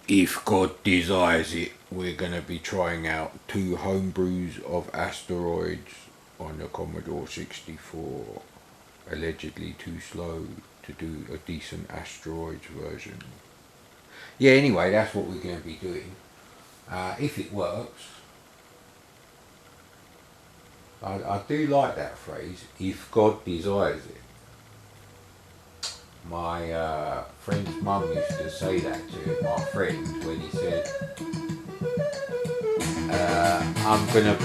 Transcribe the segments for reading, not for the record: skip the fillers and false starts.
If God desires it, we're going to be trying out 2 homebrews of Asteroids on the Commodore 64. Allegedly too slow to do a decent Asteroids version. Yeah, anyway, that's what we're going to be doing. If it works, I do like that phrase, if God desires it. My friend's mum used to say that to my friend when he said, I'm gonna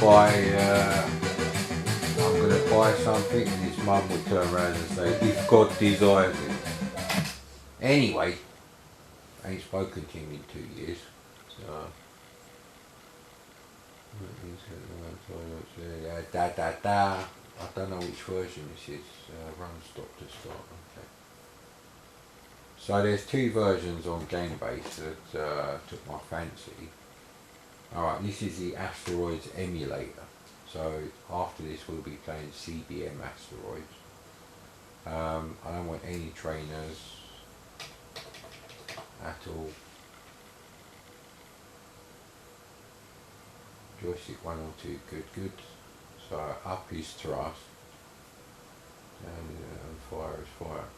buy something, and his mum would turn around and say, if God desires it. Anyway, I ain't spoken to him in 2 years, so. Da da da. I don't know which version this is. Run stop to start. Okay. So there's 2 versions on Gamebase that took my fancy. Alright, this is the Asteroids emulator. So after this we'll be playing CBM Asteroids. I don't want any trainers at all. Joystick 1 or 2, good. So up is thrust, and fire is fire.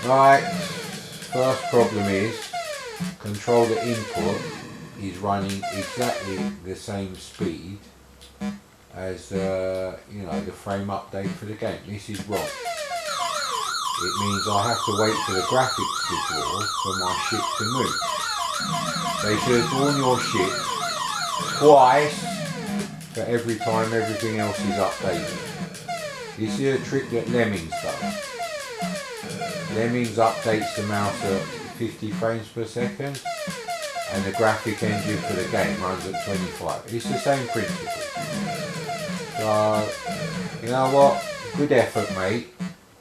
Right, first problem is controller input is running exactly the same speed as the frame update for the game. This is wrong. It means I have to wait for the graphics to draw for my ship to move. They should have drawn your ship twice for every time everything else is updated. This is a trick that Lemmings does. Lemmings updates the mouse at 50 frames per second, and the graphic engine for the game runs at 25. It's the same principle. So, you know what? Good effort, mate,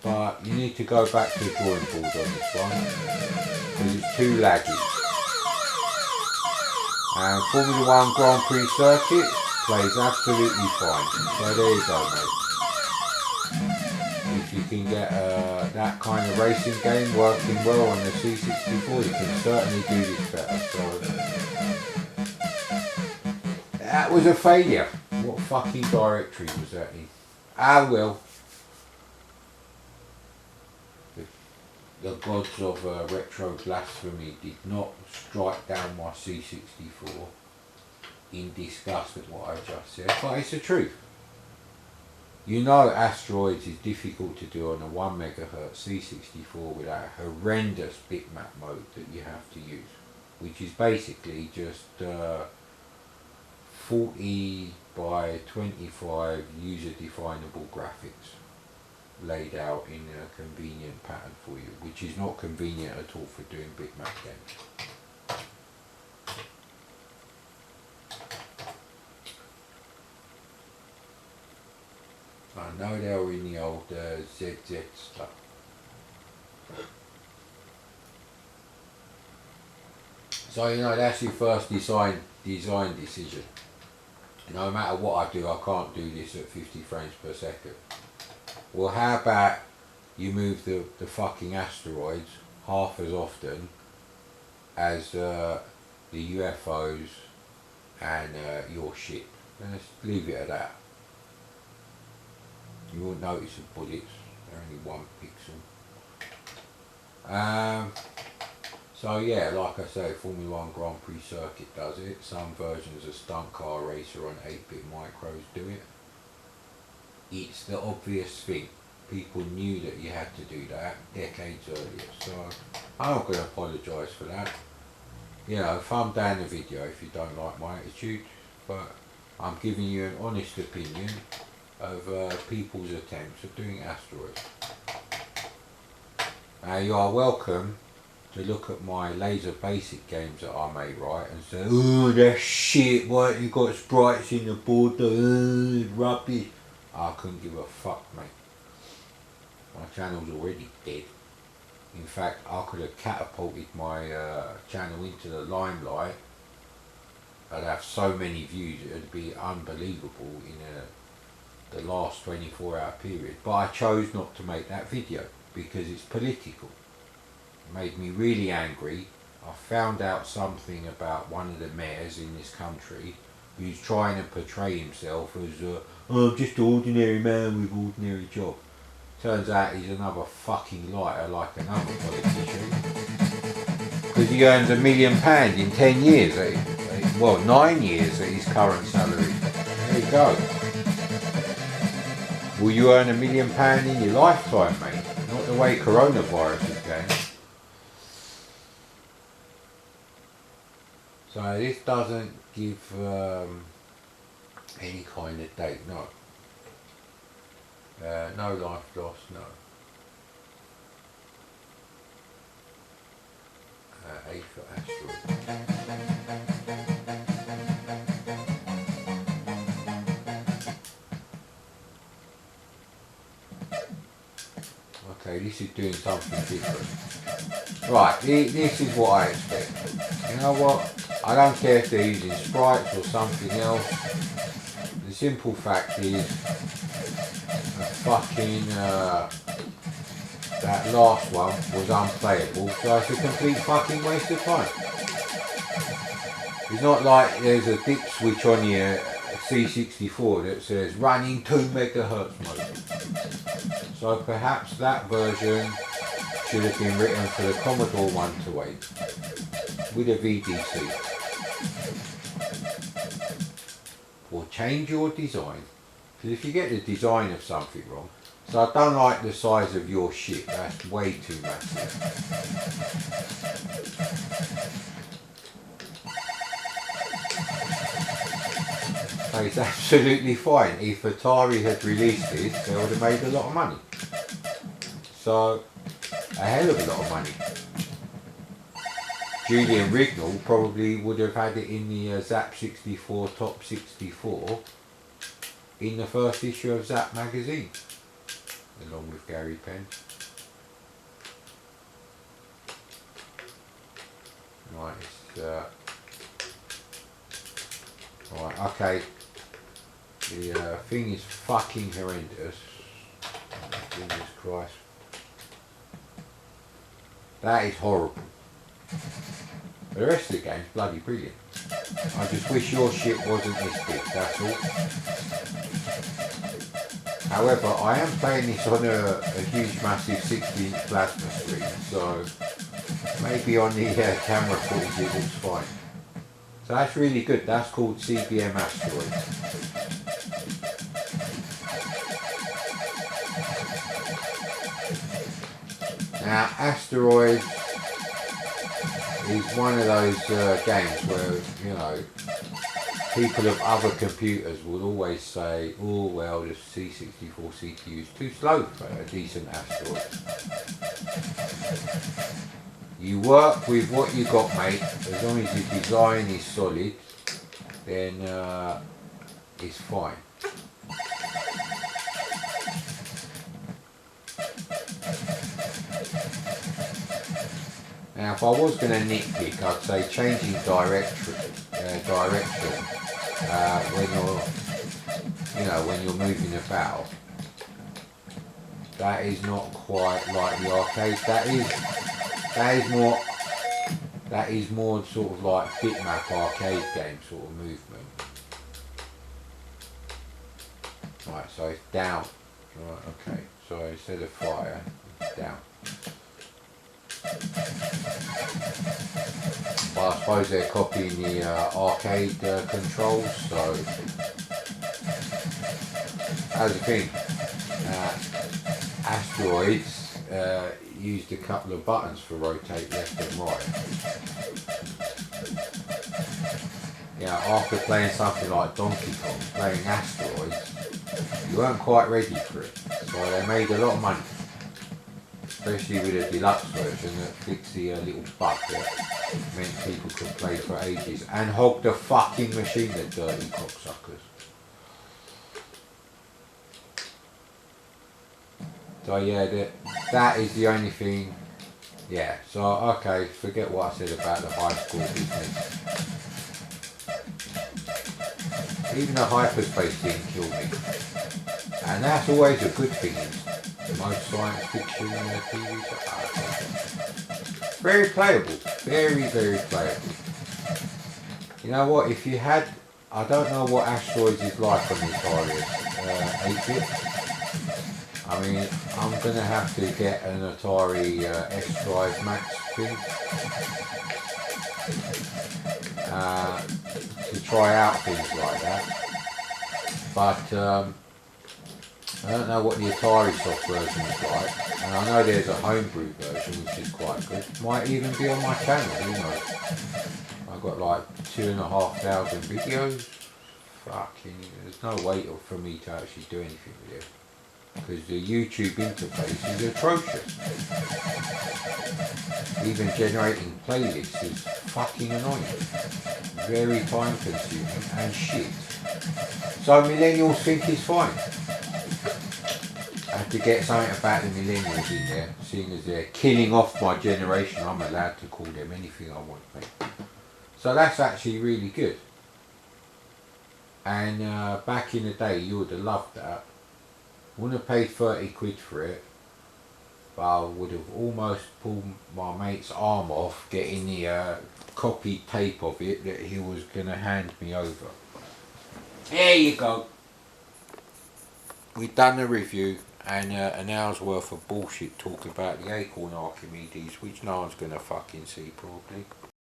but you need to go back to the drawing board on this one, because it's too laggy. And Formula 1 Grand Prix circuit plays absolutely fine. So there you go, mate. If you can get that kind of racing game working well on the C64, you can certainly do this better. So that was a failure. What fucking directory was that in? Ah well. The gods of retro blasphemy did not strike down my C64 in disgust at what I just said, but it's the truth. You know Asteroids is difficult to do on a 1 MHz C64 without a horrendous bitmap mode that you have to use, which is basically just 40 by 25 user definable graphics laid out in a convenient pattern for you, which is not convenient at all for doing bitmap games. I know they were in the old ZZ stuff. So that's your first design decision. No matter what I do, I can't do this at 50 frames per second. Well, how about you move the fucking asteroids half as often as the UFOs and your ship. Let's leave it at that. You won't notice the bullets, they're only 1 pixel. So yeah, like I say, Formula 1 Grand Prix circuit does it. Some versions of Stunt Car Racer on 8-bit micros do it. It's the obvious thing. People knew that you had to do that decades earlier, so I'm not going to apologise for that. Thumb down the video if you don't like my attitude, but I'm giving you an honest opinion of people's attempts at doing Asteroids. Now you are welcome to look at my laser basic games that I may write and say, oh, that's shit, why haven't you got sprites in the board, rubbish. I couldn't give a fuck, mate. My channel's already dead. In fact, I could have catapulted my channel into the limelight. I'd have so many views, it would be unbelievable in the last 24-hour period. But I chose not to make that video because it's political. It made me really angry. I found out something about one of the mayors in this country who's trying to portray himself as just an ordinary man with ordinary job. Turns out he's another fucking liar like another politician. Because he earns £1 million in 10 years, 9 years at his current salary. There you go. Will you earn £1 million in your lifetime, mate? Not the way coronavirus is going. So this doesn't give any kind of date, no. No life loss, no. A for asteroid. Okay, this is doing something different. Right, this is what I expect. You know what? I don't care if they're using sprites or something else. The simple fact is, that last one was unplayable, so it's a complete fucking waste of time. It's not like there's a dip switch on your C64 that says running 2 megahertz mode. So perhaps that version should have been written for the Commodore 128 with a VDC. Or change your design. Because if you get the design of something wrong, so I don't like the size of your ship, that's way too massive. So it's absolutely fine. If Atari had released this, they would have made a lot of money. So, a hell of a lot of money. Julian Rignall probably would have had it in the Zap 64 Top 64 in the first issue of Zap magazine, along with Gary Penn. Right, right, okay. The thing is fucking horrendous. Jesus Christ. That is horrible. The rest of the game's bloody brilliant. I just wish your ship wasn't this big, that's all. However, I am playing this on a huge massive 60-inch plasma screen, so maybe on the camera footage it looks fine. So that's really good, that's called CBM Asteroids. Now, Asteroids is one of those games where, you know, people of other computers will always say, oh well, the C64 CPU is too slow for a decent asteroid. You work with what you got, mate. As long as your design is solid, then it's fine. Now, if I was going to nitpick, I'd say changing direction when you're moving about. That is not quite like the arcade. That is more sort of like bitmap arcade game sort of movement. Right, so it's down. Right, okay. So instead of fire, it's down. Well, I suppose they're copying the arcade controls, so as a thing, Asteroids used a couple of buttons for rotate left and right. Yeah, after playing something like Donkey Kong, playing Asteroids, you weren't quite ready for it, so they made a lot of money. Especially with a deluxe version that fixed the little bug that meant people could play for ages and hog the fucking machine, the dirty cocksuckers. So yeah, that is the only thing Yeah, so okay, forget what I said about the high score business. Even the hyperspace didn't kill me. And that's always a good thing in most science fiction TV shows. Very playable. Very, very playable. You know what, if you had, I don't know what Asteroids is like on the Atari 8-bit. I mean, I'm going to have to get an Atari S-Drive Max thing to try out things like that. But I don't know what the Atari soft version is like. And I know there's a homebrew version which is quite good. Might even be on my channel, who knows. I've got like 2,500 videos. Fucking, there's no way for me to actually do anything with it. Because the YouTube interface is atrocious. Even generating playlists is fucking annoying. Very time consuming and shit. So millennials think it's fine. I have to get something about the millennials in there, seeing as they're killing off my generation. I'm allowed to call them anything I want, mate. So that's actually really good. And back in the day, you would have loved that. Wouldn't have paid 30 quid for it, but I would have almost pulled my mate's arm off getting the copy tape of it that he was going to hand me over. There you go. We've done the review and an hour's worth of bullshit talk about the Acorn Archimedes, which no one's going to fucking see probably.